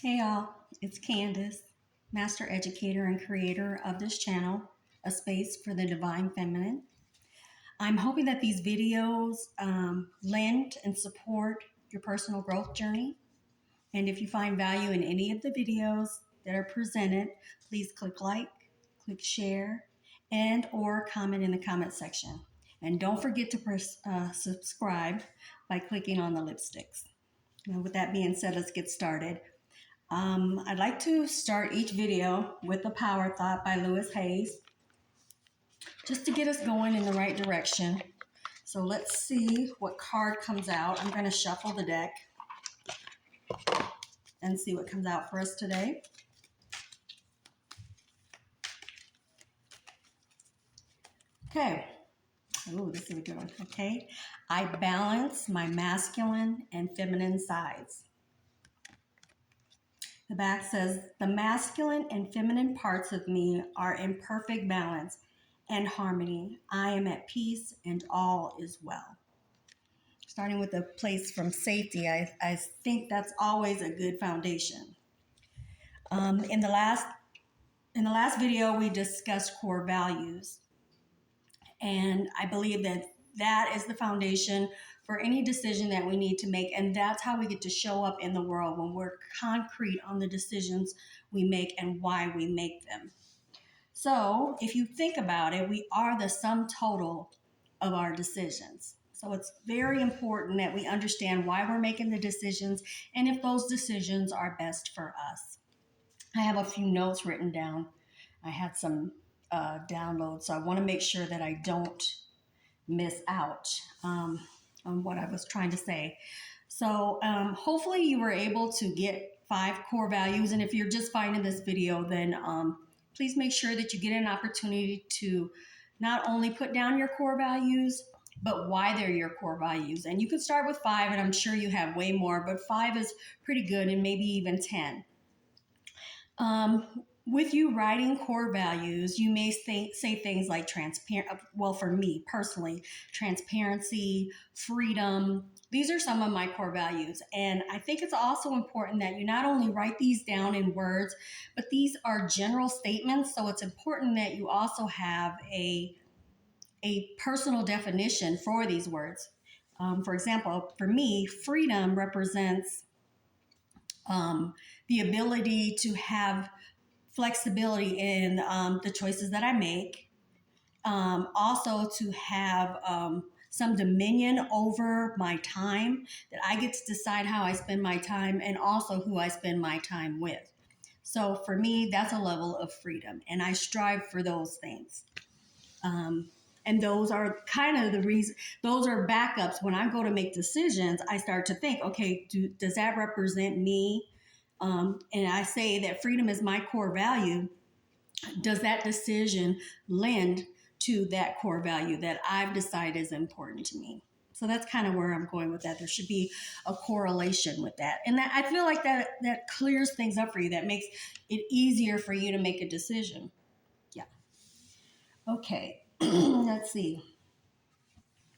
Hey y'all, it's Candace, master educator and creator of this channel, A Space for the Divine Feminine. I'm hoping that these videos lend and support your personal growth journey. And if you find value in any of the videos that are presented, please click like, click share, and or comment in the comment section. And don't forget to press subscribe by clicking on the lipsticks. Now, with that being said, let's get started. I'd like to start each video with a power thought by Lewis Hayes, just to get us going in the right direction. So let's see what card comes out. I'm going to shuffle the deck and see what comes out for us today. Okay. Ooh, this is a good one. Okay. I balance my masculine and feminine sides. The back says, the masculine and feminine parts of me are in perfect balance and harmony. I am at peace and all is well. Starting with a place from safety, I think that's always a good foundation. In the last video, we discussed core values. And I believe that that is the foundation for any decision that we need to make. And that's how we get to show up in the world, when we're concrete on the decisions we make and why we make them. So if you think about it, we are the sum total of our decisions. So it's very important that we understand why we're making the decisions and if those decisions are best for us. I have a few notes written down. I had some downloads, so I want to make sure that I don't miss out on what I was trying to say. So hopefully you were able to get 5 core values. And if you're just finding this video, then please make sure that you get an opportunity to not only put down your core values, but why they're your core values. And you can start with 5, and I'm sure you have way more, but 5 is pretty good, and maybe even 10. With you writing core values, you may say things like well, for me personally, transparency, freedom. These are some of my core values. And I think it's also important that you not only write these down in words, but these are general statements. So it's important that you also have a personal definition for these words. For example, for me, freedom represents the ability to have flexibility in the choices that I make. Also to have some dominion over my time, that I get to decide how I spend my time and also who I spend my time with. So for me, that's a level of freedom, and I strive for those things. And those are kind of the reason, those are backups. When I go to make decisions, I start to think, okay, does that represent me? And I say that freedom is my core value. Does that decision lend to that core value that I've decided is important to me? So that's kind of where I'm going with that. There should be a correlation with that. And that, I feel like that clears things up for you. That makes it easier for you to make a decision. Yeah. Okay. Let's see.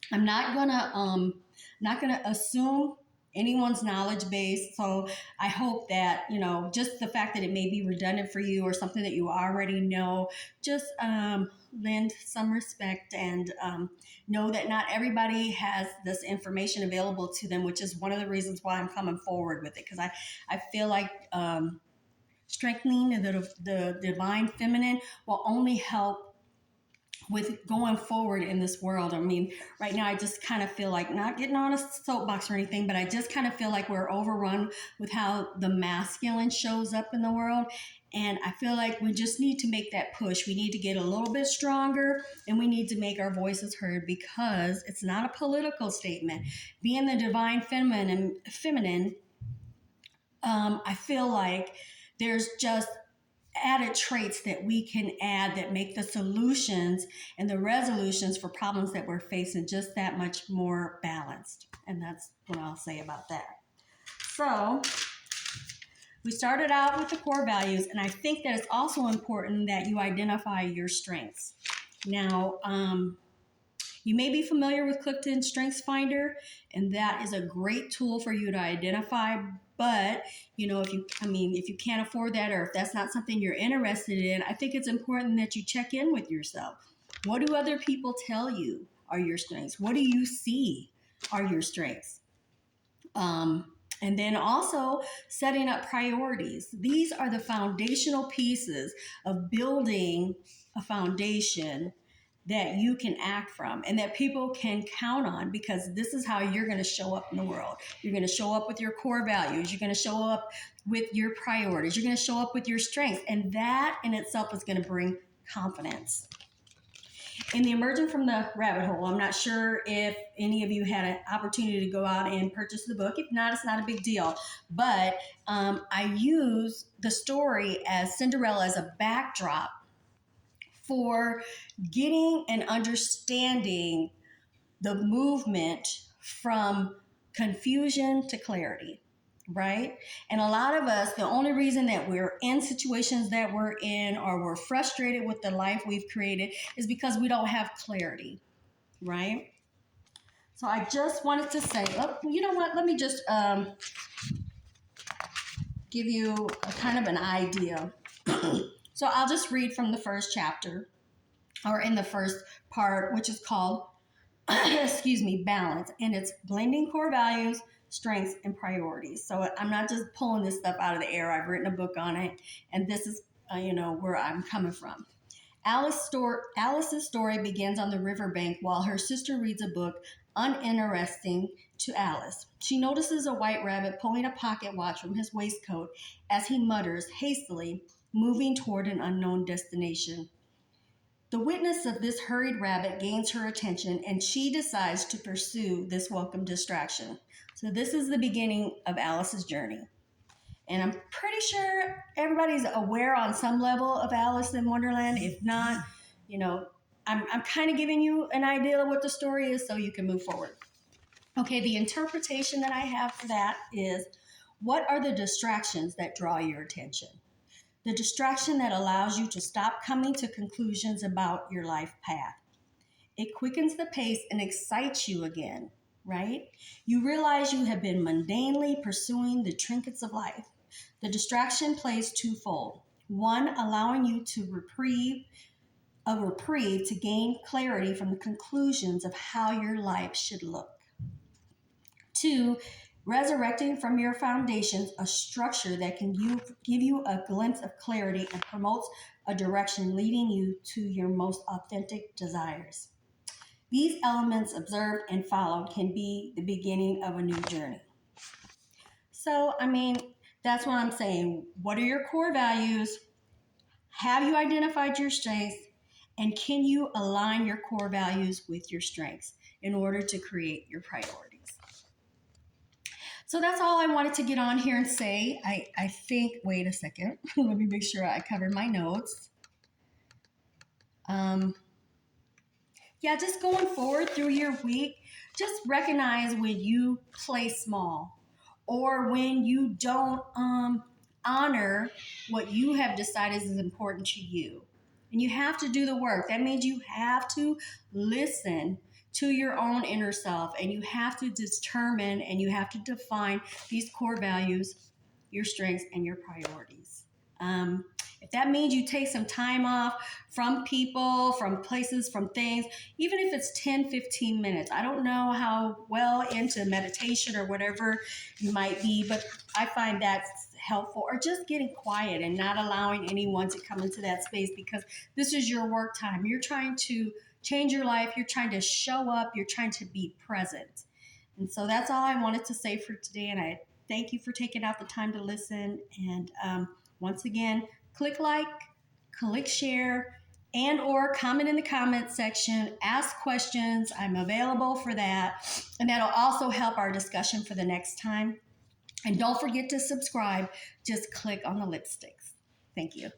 I'm not gonna assume anyone's knowledge base. So I hope that, just the fact that it may be redundant for you or something that you already know, just lend some respect and know that not everybody has this information available to them, which is one of the reasons why I'm coming forward with it. Because I feel like strengthening the divine feminine will only help with going forward in this world. I mean, right now I just kind of feel like, not getting on a soapbox or anything, but I just kind of feel like we're overrun with how the masculine shows up in the world. And I feel like we just need to make that push. We need to get a little bit stronger, and we need to make our voices heard, because it's not a political statement. Being the divine feminine, I feel like there's just added traits that we can add that make the solutions and the resolutions for problems that we're facing just that much more balanced. And that's what I'll say about that. So we started out with the core values, and I think that it's also important that you identify your strengths. Now, You may be familiar with Clifton Strengths Finder, and that is a great tool for you to identify. But, if you can't afford that, or if that's not something you're interested in, I think it's important that you check in with yourself. What do other people tell you are your strengths? What do you see are your strengths? And then also setting up priorities. These are the foundational pieces of building a foundation that you can act from and that people can count on, because this is how you're going to show up in the world. You're going to show up with your core values. You're going to show up with your priorities. You're going to show up with your strengths. And that in itself is going to bring confidence. In the Emerging from the Rabbit Hole, I'm not sure if any of you had an opportunity to go out and purchase the book. If not, it's not a big deal. But I use the story as Cinderella as a backdrop for getting and understanding the movement from confusion to clarity, right? And a lot of us, the only reason that we're in situations that we're in, or we're frustrated with the life we've created, is because we don't have clarity, right? So I just wanted to say, you know what? Let me just give you a kind of an idea. So I'll just read from the first chapter, or in the first part, which is called, balance. And it's blending core values, strengths, and priorities. So I'm not just pulling this stuff out of the air. I've written a book on it, and this is, where I'm coming from. Alice's story begins on the riverbank while her sister reads a book uninteresting to Alice. She notices a white rabbit pulling a pocket watch from his waistcoat as he mutters hastily, moving toward an unknown destination. The witness of this hurried rabbit gains her attention, and she decides to pursue this welcome distraction. So this is the beginning of Alice's journey. And I'm pretty sure everybody's aware on some level of Alice in Wonderland. If not, I'm kind of giving you an idea of what the story is so you can move forward. Okay, the interpretation that I have for that is, what are the distractions that draw your attention? The distraction that allows you to stop coming to conclusions about your life path. It quickens the pace and excites you again, right? You realize you have been mundanely pursuing the trinkets of life. The distraction plays twofold. One, allowing you to reprieve to gain clarity from the conclusions of how your life should look. Two, resurrecting from your foundations a structure that can give you a glimpse of clarity and promotes a direction leading you to your most authentic desires. These elements observed and followed can be the beginning of a new journey. So, that's what I'm saying. What are your core values? Have you identified your strengths? And can you align your core values with your strengths in order to create your priorities? So that's all I wanted to get on here and say. I think, wait a second, let me make sure I covered my notes. Just going forward through your week, just recognize when you play small or when you don't honor what you have decided is important to you. And you have to do the work. That means you have to listen to your own inner self, and you have to determine and you have to define these core values, your strengths, and your priorities. If that means you take some time off from people, from places, from things, even if it's 10, 15 minutes. I don't know how well into meditation or whatever you might be, but I find that's helpful. Or just getting quiet and not allowing anyone to come into that space, because this is your work time. You're trying to change your life. You're trying to show up. You're trying to be present. And so that's all I wanted to say for today. And I thank you for taking out the time to listen. And once again, click like, click share, and or comment in the comment section. Ask questions. I'm available for that. And that'll also help our discussion for the next time. And don't forget to subscribe. Just click on the lipsticks. Thank you.